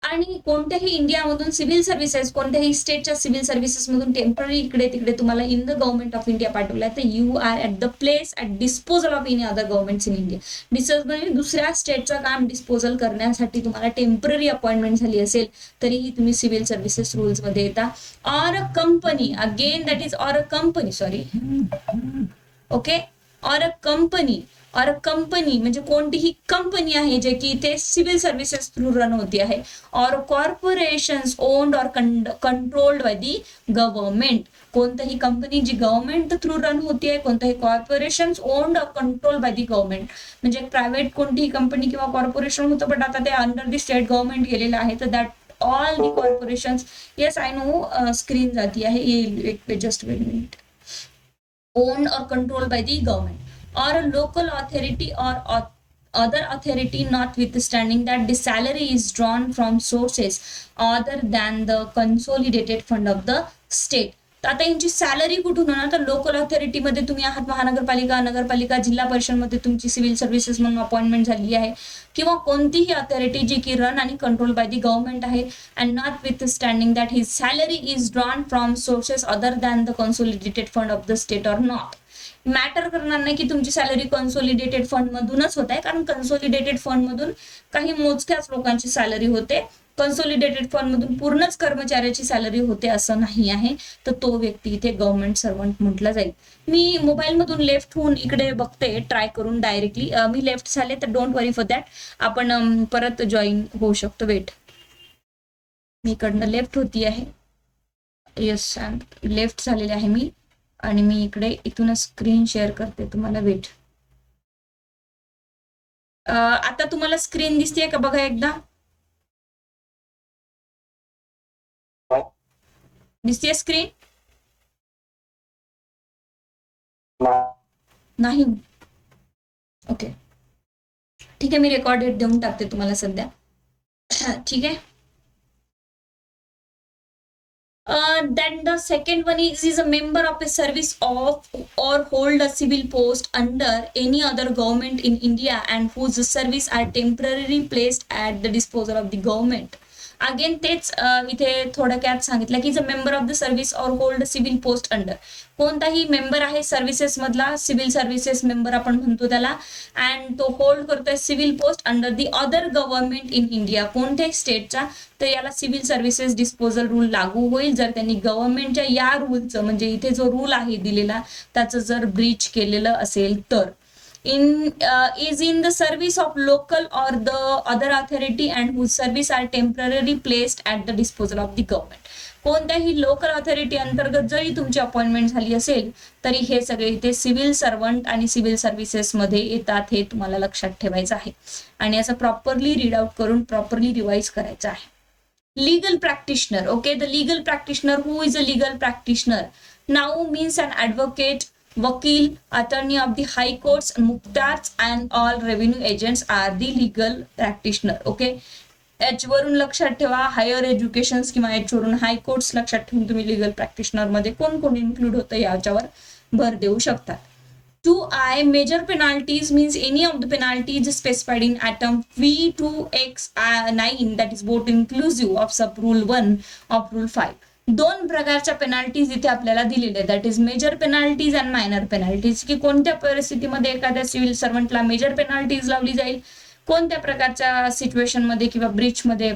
आणि कोणत्याही इंडियामधून सिव्हिल सर्व्हिसेस, कोणत्याही स्टेटच्या सिव्हिल सर्व्हिसेस मधून टेम्पररी इकडे तिकडे तुम्हाला in the government of India पाठवलाय, तर you are at the place at disposal of any other government in India. म्हणजे दुसऱ्या स्टेटचं काम डिस्पोजल करण्यासाठी तुम्हाला टेम्पररी अपॉइंटमेंट झाली असेल तरीही तुम्ही सिव्हिल सर्व्हिसेस रूल्स मध्ये येता. Or a company, again that is or a company, sorry, okay, or a company. और कंपनी म्हणजे कोणतीही कंपनी आहे जे की इथे सिव्हिल सर्व्हिसेस थ्रू रन होती आहे. और कॉर्पोरेशन्स ओन्ड और कंट्रोल्ड बाय दी गव्हर्नमेंट. कोणतीही कंपनी जी गव्हर्नमेंट थ्रू रन होती आहे, कोणताही कॉर्पोरेशन्स ओन्ड और कंट्रोल बाय दी गव्हर्नमेंट. म्हणजे प्रायव्हेट कोणतीही कंपनी किंवा कॉर्पोरेशन होतं, पण आता ते अंडर दी स्टेट गव्हर्नमेंट गेलेलं आहे. तर that all the corporations, yes I know, screen जाती आहे, एक जस्ट वेट मिनिट. ओन्ड और control by the government or a local authority or other authority, notwithstanding that the salary is drawn from sources other than the consolidated fund of the state. तर आता यांची salary कुठून होणार? तर local ऑथॉरिटीमध्ये तुम्ही आहात, महानगरपालिका, नगरपालिका, जिल्हा परिषदमध्ये तुमची सिव्हिल सर्व्हिसेस म्हणून अपॉइंटमेंट झाली आहे, किंवा कोणतीही ऑथॉरिटी जी की रन आणि कंट्रोल बाय दी गव्हर्नमेंट आहे. And not with standing that his salary is drawn from sources other than the consolidated fund of the state or not. Matter करणार नाही की तुमची सॅलरी कन्सोलिडेटेड फंड मधूनच होत आहे, कारण कन्सोलिडेटेड फंड मधून काही मोजक्याच लोकांची सॅलरी होते. कन्सोलिडेटेड फंड मधून पूर्णच कर्मचाऱ्याची सॅलरी होते असं नाही आहे. तर तो व्यक्ती इथे गव्हर्नमेंट सर्वंट म्हटला जाईल. मी मोबाईल मधून लेफ्ट होऊन इकडे बघते, ट्राय करून डायरेक्टली. मी लेफ्ट झाले तर डोंट वरी फॉर दॅट, आपण परत जॉईन होऊ शकतो. वेट, मी इकडनं लेफ्ट होती आहे, येस, लेफ्ट झालेले आहे मी, आणि मी इकडे इथूनच स्क्रीन शेअर करते तुम्हाला. वेट, आता तुम्हाला स्क्रीन दिसते का? बघा एकदा, दिसते स्क्रीन? नाही, ओके, ठीक आहे, मी रेकॉर्डेड देऊन टाकते तुम्हाला सध्या. ठीक आहे. Then the second one is a member of a service of or hold a civil post under any other government in India and whose service are temporarily placed at the disposal of the government. Again तेच इथे थोडक्यात सांगितलं की is a member of the service और hold civil post under. कोणताही member आहे services मधला, civil services member आपण म्हणतो त्याला, अँड तो होल्ड करतोय civil post under the other government in India. कोणत्याही स्टेटचा, तर याला सिव्हिल सर्व्हिसेस डिस्पोजल रूल लागू होईल जर त्यांनी गव्हर्नमेंटच्या या रूलचं, म्हणजे इथे जो रूल आहे दिलेला त्याचं जर ब्रीच केलेलं असेल तर. is in the service of local or the other authority and whose service are temporarily placed at the disposal of the government. कोणत्याही लोकल ऑथॉरिटी अंतर्गत जरी तुमची अपॉइंटमेंट झाली असेल तरी हे सगळे इथे सिव्हिल सर्वंट आणि सिव्हिल सर्व्हिसेस मध्ये येतात, हे तुम्हाला लक्षात ठेवायचं आहे आणि असं प्रॉपरली रीड आउट करून प्रॉपरली रिवाइज करायचं आहे. Legal practitioner. Okay, the legal practitioner. Who is a legal practitioner? Now means an advocate, vakil, attorney of the high courts, muktars and all revenue agents are the legal practitioner. Okay, H वरून लक्षात ठेवा, higher education किंवा H वरून हाय courts लक्षात ठेवून तुम्ही legal practitioner मध्ये कोण कोण इन्क्लूड होतं याच्यावर भर देऊ शकतात. 2I major penalties means any of the penalties specified in atom V2X9 that is both inclusive of sub rule 1 of rule 5. दोन प्रकारच्या पेनाल्टीज इथे आपल्याला दिलेल्या, that is major penalties and minor penalties, की कोणत्या परिस्थितीमध्ये एखाद्या सिव्हिल सर्वंटला मेजर पेनाल्टीज लावली जाईल, कोणत्या प्रकारच्या सिच्युएशन मध्ये किंवा ब्रीच मध्ये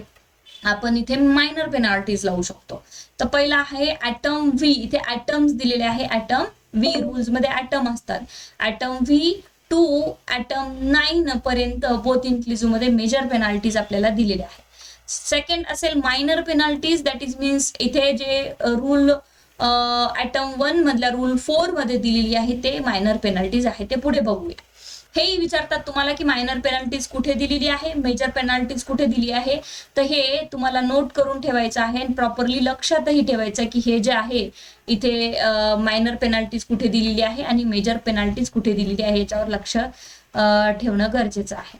आपण इथे मायनर पेनाल्टीज लावू शकतो. तर पहिला आहे ऍटम व्ही, इथे ऍटम्स दिलेले आहे, ऍटम व्ही रूल्स मध्ये ऍटम असतात, ऍटम व्ही टू ऍटम 9 पर्यंत बोथ इन्क्लुझिव्ह मध्ये मेजर पेनाल्टीज आपल्याला दिलेल्या आहे. सेकंड असेल minor penalties, that is means इथे जे रूल ऍटम 1 मधल्या रूल 4 मध्ये दिलेली आहे ते मायनर पेनाल्टीज आहे, ते पुढे बघूया. हे विचारतात तुम्हाला की मायनर पेनल्टीज कुठे दिलेली आहे, मेजर पेनल्टीज कुठे दिली आहे, तर हे तुम्हाला नोट करून ठेवायचं आहे आणि प्रॉपरली लक्षातही ठेवायचं की हे जे आहे इथे मायनर पेनल्टीज कुठे दिलेली आहे आणि मेजर पेनल्टीज कुठे दिलेली आहे याच्यावर लक्ष ठेवणं गरजेचं आहे.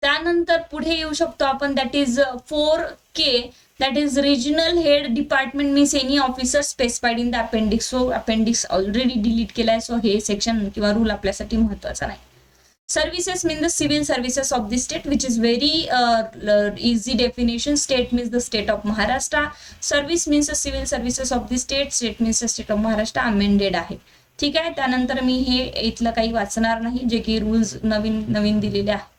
त्यानंतर पुढे येऊ शकतो आपण, that is 4K, that is regional head department means any officer specified in the appendix. So appendix already delete केलाय, सो हे सेक्शन किंवा रूल आपल्यासाठी महत्त्वाचा नाही. Services mean the civil services of the state, which is very easy definition. State means the state of Maharashtra. Service means the civil services of the state. State means the state of Maharashtra. Amended आहे, ठीक आहे. त्यानंतर मी हे इथलं काही वाचणार नाही, जे की रूल्स नवीन नवीन दिलेले आहे.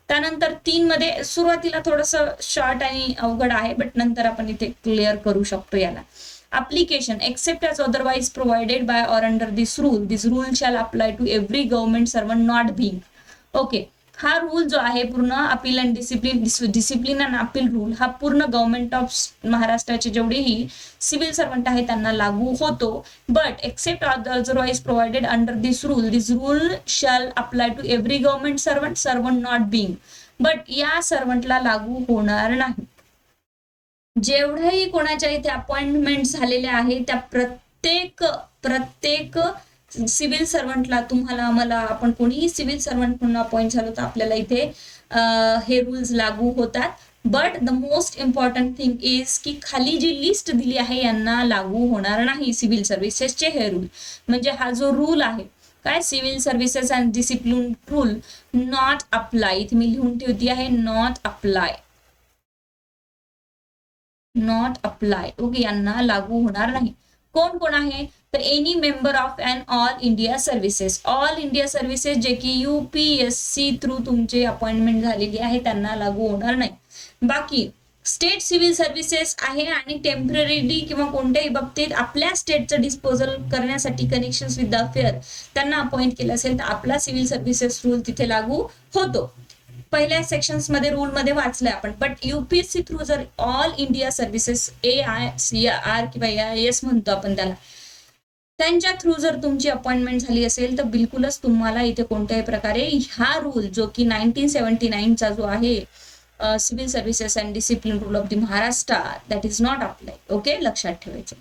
त्यानंतर 3 मध्ये सुरुवातीला थोडस शॉर्ट आणि अवघड आहे, बट नंतर आपण इथे क्लिअर करू शकतो याला. Application except as otherwise provided by or under this rule shall apply to every government servant not being. Okay, हा रूल जो आहे पूर्ण appeal and discipline and appeal rule हा पूर्ण गव्हर्नमेंट ऑफ महाराष्ट्राचे जेवढेही सिव्हिल सर्वंट आहे त्यांना लागू होतो. But except otherwise provided under this rule shall apply to every government servant not being. But या सर्वंटला लागू होणार नाही. जेवढ्याही कोणाच्या इथे अपॉइंटमेंट झालेल्या आहे त्या प्रत्येक सिव्हिल सर्वंटला, तुम्हाला मला, आपण कोणीही सिव्हिल सर्वंट म्हणून अपॉइंट झालो तर आपल्याला इथे हे रूल्स लागू होतात. But the most important thing is की खाली जी लिस्ट दिली आहे यांना लागू होणार नाही सिव्हिल सर्व्हिसेसचे हे रूल. म्हणजे हा जो रूल आहे काय, civil services and discipline rule not apply, इथे मी लिहून ठेवती आहे not apply, not apply. Okay, यांना लागू होणार नाही. कोण कोण आहे तर any member of and all India services. All India services जे की UPSC थ्रू तुमचे अपॉइंटमेंट झालेली आहे त्यांना लागू होणार नाही. बाकी स्टेट सिव्हिल सर्व्हिसेस आहे आणि टेम्पररी किंवा कोणत्याही बाबतीत आपल्या स्टेटचं डिस्पोजल करण्यासाठी कनेक्शन विथ द अफेअर त्यांना अपॉइंट केलं असेल तर आपला सिव्हिल सर्व्हिसेस रूल तिथे लागू होतो. पहिल्या सेक्शन्स मध्ये रूल मध्ये वाचलंय आपण. बट UPSC थ्रू जर ऑल इंडिया सर्व्हिसेस AICR किंवा AIS म्हणतो आपण त्याला, त्यांच्या थ्रू जर तुमची अपॉइंटमेंट झाली असेल तर बिलकुलच तुम्हाला इथे कोणत्याही प्रकारे हा रूल जो की 1979 चा जो आहे civil services and discipline rule of the Maharashtra, that is not apply. Okay, लक्षात ठेवायचं.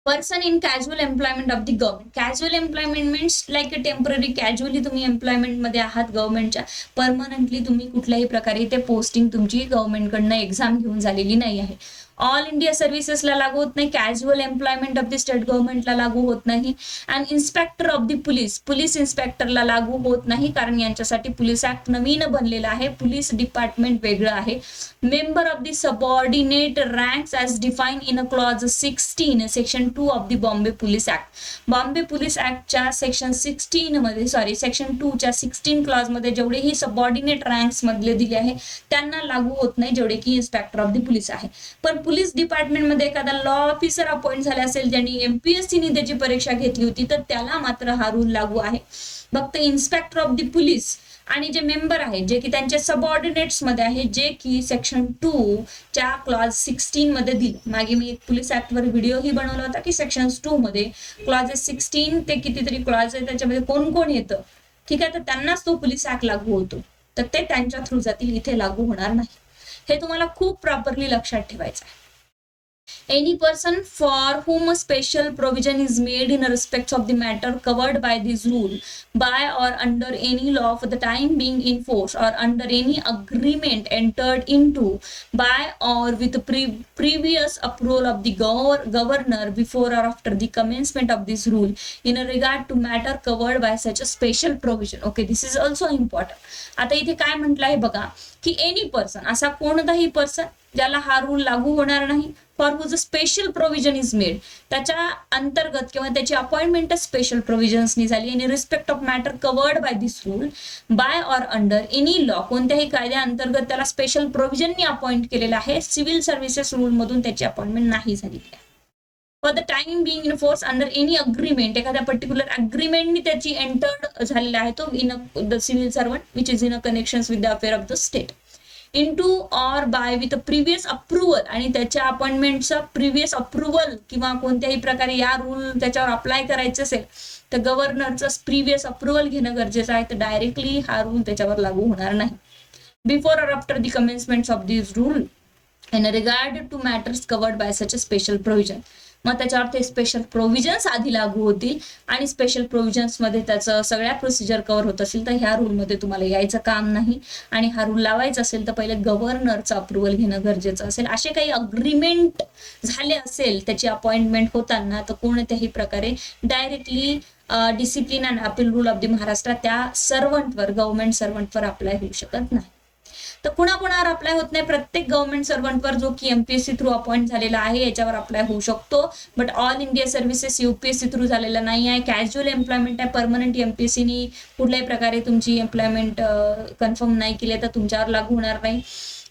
Person in casual employment of the government. Casual employment means like a temporary, casually तुम्ही एम्प्लॉयमेंट मध्ये आहात गव्हर्नमेंटच्या, परमनंटली तुम्ही कुठल्याही प्रकारे ते पोस्टिंग तुमची गव्हर्नमेंटकडनं एक्झाम घेऊन झालेली नाही आहे. ऑल इंडिया सर्व्हिसेसला लागू होत नाही, casual employment of the state गव्हर्नमेंटला लागू होत नाही, and inspector of the police इन्स्पेक्टरला लागू होत नाही, कारण यांच्यासाठी पोलीस ऍक्ट नवीन बनलेला आहे, पोलीस डिपार्टमेंट वेगळं आहे. Member of the subordinate ranks as define in a clause 16 section 2 of the Bombay police act. Bombay police ऍक्टच्या सेक्शन 16 मध्ये, सॉरी सेक्शन 2 च्या 16 क्लॉज मध्ये जेवढेही सबऑर्डिनेट रँक्स मधले दिले आहे त्यांना लागू होत नाही, जेवढे की इन्स्पेक्टर ऑफ द पोलीस आहे. पण पोलीस डिपार्टमेंटमध्ये एखादा लॉ ऑफिसर अपॉइंट झाला असेल ज्यांनी एमपीएससीने त्याची परीक्षा घेतली होती तर त्याला मात्र हा रूल लागू आहे. फक्त इन्स्पेक्टर ऑफ द पोलीस आणि जे मेंबर आहेत जे की त्यांचे सबऑर्डिनेट्स मध्ये आहे जे की सेक्शन 2 च्या क्लॉज 16 मध्ये दिले. मागे मी एक पोलीस ऍक्ट वर व्हिडिओही बनवला होता की सेक्शन 2 मध्ये क्लॉजेस 16 ते कितीतरी क्लॉज आहे त्याच्यामध्ये कोण कोण येतं, ठीक आहे, तर त्यांनाच तो पोलीस ऍक्ट लागू होतो. तर ते त्यांच्या थ्रू जातील, इथे लागू होणार नाही. हे तुम्हाला खूप प्रॉपरली लक्षात ठेवायचं आहे. Any person for whom a special provision is made in respect of the matter covered by this rule by or under any law for the time being in force or under any agreement entered into by or with previous approval of the governor before or after the commencement of this rule in regard to matter covered by such a special provision. Okay, this is also important. आता इथे काय म्हटलं आहे बघा की any person, असा कोणताही person ज्याला हा रूल लागू होणार नाही, for who's a special provision is made, त्याच्या अंतर्गत किंवा त्याची अपॉइंटमेंट स्पेशल प्रोव्हिजन्सनी झाली in respect of matter covered by this rule by or under any law, कोणत्याही कायद्या अंतर्गत त्याला स्पेशल प्रोव्हिजननी अपॉइंट केलेला आहे, सिव्हिल सर्व्हिसेस रूल मधून त्याची अपॉइंटमेंट नाही झालेली आहे. For the time being in force under any agreement, एखाद्या पर्टिक्युलर अग्रीमेंटनी त्याची एंटर्ड झालेला आहे तो in the civil servant which is in a connection with the affair of the state into or by with a previous approval, आणि त्याच्या अपॉइंटमेंटचा previous approval किंवा कोणत्याही प्रकारे या रूल त्याच्यावर अप्लाय करायचं असेल तर गव्हर्नरचं प्रिव्हियस अप्रुव्हल घेणं गरजेचं आहे. तर डायरेक्टली हा रूल त्याच्यावर लागू होणार नाही. Before or after the commencement of this rule in regard to matters covered by such a special provision, मग त्याच्यावर ते स्पेशल प्रोव्हिजन्स आधी लागू होतील आणि स्पेशल प्रोव्हिजन्स मध्ये त्याचं सगळ्या प्रोसिजर कव्हर होत असेल तर ह्या रूलमध्ये तुम्हाला यायचं काम नाही. आणि हा रूल लावायचा असेल तर पहिले गव्हर्नरचं अप्रुव्हल घेणं गरजेचं असेल. असे काही अग्रीमेंट झाले असेल त्याची अपॉइंटमेंट होताना तर कोणत्याही प्रकारे directly discipline and appeal rule of the Maharashtra त्या सर्वंटवर, गव्हर्नमेंट सर्वंटवर अप्लाय होऊ शकत नाही. तर कुणाकुणावर अप्लाय होत नाही, प्रत्येक गव्हर्नमेंट सर्वंटवर जो की एमपीएससी थ्रू अपॉइंट झालेला आहे याच्यावर अप्लाय होऊ शकतो. But all India services UPSC through झालेला नाही आहे, कॅज्युअल एम्प्लॉयमेंट आहे, परमनंट एमपीएससीनी कुठल्याही प्रकारे तुमची एम्प्लॉयमेंट कन्फर्म नाही केली तर तुमच्यावर लागू होणार नाही.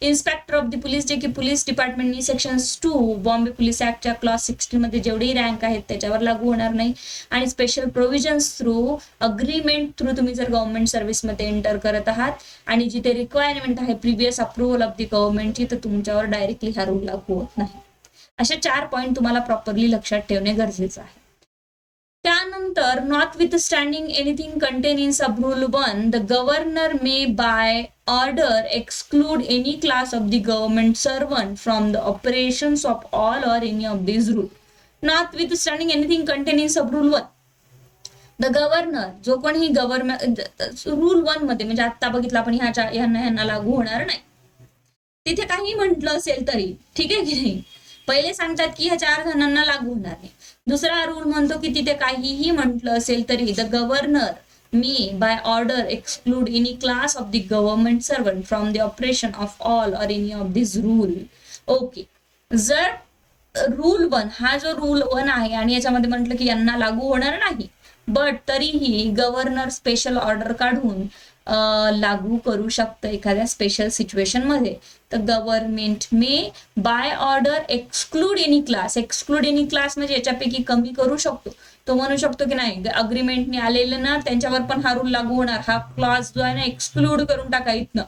इन्स्पेक्टर ऑफ द पोलीस जे की पोलीस डिपार्टमेंटनी सेक्शन 2 बॉम्बे पोलीस ऍक्टच्या क्लॉज 16 मध्ये जेवढेही रँक आहेत त्याच्यावर लागू होणार नाही. आणि special provisions through agreement through तुम्ही जर गव्हर्नमेंट सर्व्हिसमध्ये एंटर करत आहात आणि जिथे रिक्वायरमेंट आहे प्रिव्हियस अप्रुव्हल ऑफ द गव्हर्नमेंटची तर तुमच्यावर डायरेक्टली हा रूल लागू होत नाही. अशा 4 पॉईंट तुम्हाला प्रॉपरली लक्षात ठेवणे गरजेचं आहे. त्यानंतर notwithstanding anything contained in sub rule 1, the governor may by order exclude any class of the government servant from the operations of all or any of these rule. Notwithstanding anything contained in sub rule 1, the governor जो कोणी government rule 1 मध्ये म्हणजे आता बघितलं आपण ह्यांना लागू होणार नाही, तिथे काही म्हटलं असेल तरी ठीक आहे की नाही, पहिले सांगतात की ह्या 4 जणांना लागू होणार नाही. दुसरा रूल म्हणतो की तिथे काहीही म्हटलं असेल तरी the governor may by order exclude any class of the government servant from the operation of all or any of this rule. Okay, जर रूल 1 हा जो रूल 1 आहे आणि याच्यामध्ये म्हटलं की यांना लागू होणार नाही, बट तरीही गव्हर्नर स्पेशल ऑर्डर काढून लागू करू शकतं एखाद्या स्पेशल सिच्युएशन मध्ये, तर government may by order exclude any class. Exclude any class म्हणजे याच्यापैकी कमी करू शकतो. तो म्हणू शकतो की नाही अग्रीमेंटने आलेलं ना त्यांच्यावर पण हा रूल लागू होणार, हा क्लॉज जो आहे ना एक्सक्लूड करून टाका इथनं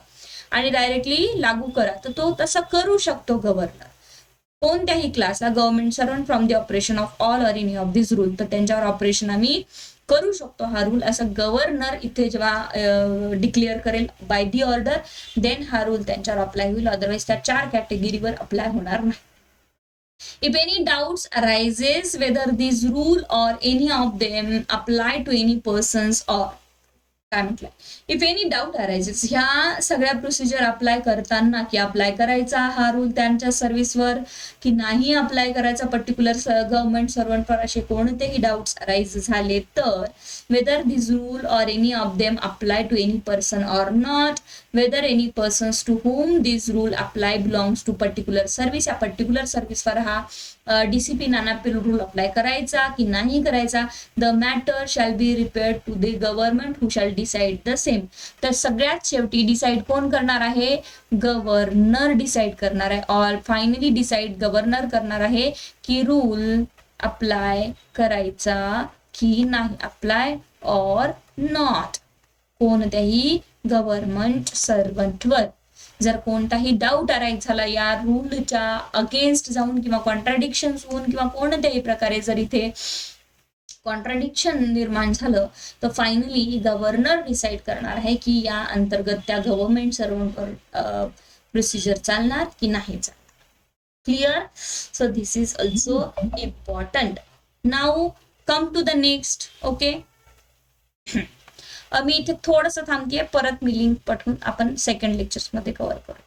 आणि डायरेक्टली लागू करा. तर तो तसं करू शकतो गव्हर्नर कोणत्याही क्लासला, government servant from the operation of all or any of this rule, तर त्यांच्यावर ऑपरेशन आम्ही करू शकतो हा रूल, असं गव्हर्नर इथे जेव्हा डिक्लेअर करेल बाय दी ऑर्डर देन हा रूल त्यांच्यावर अप्लाय होईल. अदरवाईज त्या 4 कॅटेगरीवर अप्लाय होणार नाही. If any doubts arises whether this rule or any of them apply to any persons or काय म्हटलंय, इफ एनी डाऊट अरायजेस, ह्या सगळ्या प्रोसिजर अप्लाय करताना की अप्लाय करायचा हा रूल त्यांच्या सर्व्हिसवर की नाही अप्लाय करायचा पर्टिक्युलर गव्हर्नमेंट सर्वंटवर, असे कोणतेही डाऊट्स अराइज झाले तर whether this rule or any of them apply to any person or not, whether any persons to whom this rule apply belongs to particular service, या particular सर्व्हिसवर हा डीसीपी नानापील रूल अप्लाय करायचा की नाही करायचा. The matter shall be referred to the government who shall decide the same. तर सगळ्यात शेवटी डिसाइड कोण करणार आहे, गव्हर्नर डिसाइड करणार आहे. ऑर फायनली डिसाइड गव्हर्नर करणार आहे की रूल अप्लाय करायचा की नाही, अप्लाय ऑर नॉट, कोणत्याही गव्हर्नमेंट सर्वंटवर. जर कोणताही डाऊट अराईज झाला या रूलच्या अगेन्स्ट जाऊन किंवा कॉन्ट्राडिक्शन होऊन किंवा कोणत्याही प्रकारे जर इथे कॉन्ट्राडिक्शन निर्माण झालं तर फायनली गव्हर्नर डिसाइड करणार आहे की या अंतर्गत त्या गव्हर्नमेंट सर्वंटवर प्रोसिजर चालणार की नाही चालणार. Clear? So this is also important. Now come to the next. Okay, मी इथे थोडंसं थांबतेय, परत मी लिंक पाठवून आपण सेकंड लेक्चर्स मध्ये कव्हर करू.